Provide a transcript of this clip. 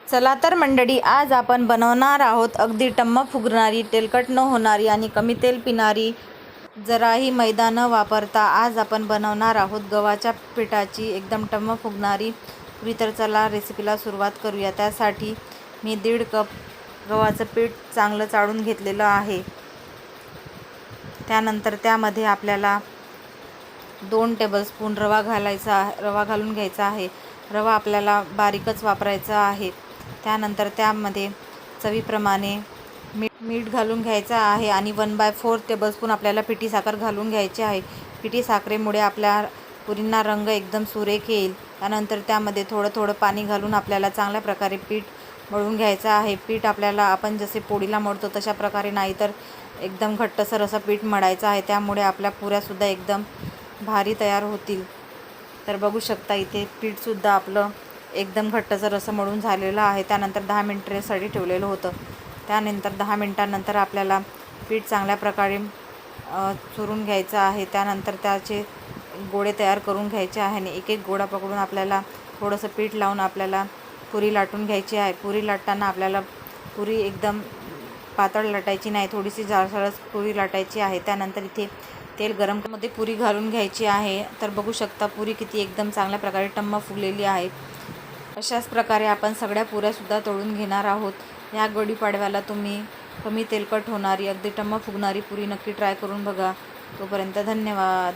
चला तर मंडळी, आज आपण बनवणार आहोत अगदी टम्म फुगणारी, तेलकट न होणारी आणि कमी तेल पिणारी, जराही मैदा न वापरता आज आपण बनवणार आहोत गव्हाच्या पिठाची एकदम टम्म फुगणारी पुरी। तर चला रेसिपीला सुरुवात करूया। त्यासाठी मी 1.5 कप गव्हाचं पीठ चांगलं चाळून घेतलेलं आहे। त्यानंतर त्यामध्ये आपल्याला 2 टेबलस्पून रवा घालून घ्यायचा आहे। रवा आपल्याला बारीकच वापरायचा आहे। त्यानंतर त्यामध्ये चवीप्रमाणे मीठ घालून घ्यायचं आहे आणि 1/4 टेबलस्पून आपल्याला पिठी साखर घालून घ्यायची आहे। पिठी साखरेमुळे आपल्या पुरींना रंग एकदम सुरेख येईल। त्यानंतर त्यामध्ये थोडं थोडं पाणी घालून आपल्याला चांगल्या प्रकारे पीठ मळून घ्यायचं आहे। पीठ आपल्याला आपण जसे पोळीला मळतो तशा प्रकारे नाही, तर एकदम घट्टसर असं पीठ मळायचं आहे। त्यामुळे आपल्या पुऱ्यासुद्धा एकदम भारी तयार होतील। तर बघू शकता इथे पीठसुद्धा आपलं एकदम घट्टसर असं मळून झालेलं आहे। त्यानंतर 10 मिनिट रेस्टसाठी ठेवलेलं होतं। त्यानंतर 10 मिनिटांनंतर आपल्याला पीठ चांगल्या प्रकारे चुरून घ्यायचं आहे। त्यानंतर त्याचे गोळे तयार करून घ्यायचे आहे आणि एक एक गोळा पकडून आपल्याला थोडंसं पीठ लावून आपल्याला पुरी लाटून घ्यायची आहे। पुरी लाटताना आपल्याला पुरी एकदम पातळ लाटायची नाही, थोडीशी जाडसरच पुरी लाटायची आहे। त्यानंतर इथे तेल गरम मध्ये पुरी घालून घ्यायची आहे। तर बघू शकता पुरी किती एकदम चांगल्या प्रकारे टम्म फुगलेली आहे। अशाच प्रकारे आपण सगळ्या पुऱ्यासुद्धा तळून घेणार आहोत। या गुढीपाडव्याला तुम्ही कमी तेलकट होणारी अगदी टम्म फुगणारी पुरी नक्की ट्राय करून बघा। तोपर्यंत धन्यवाद।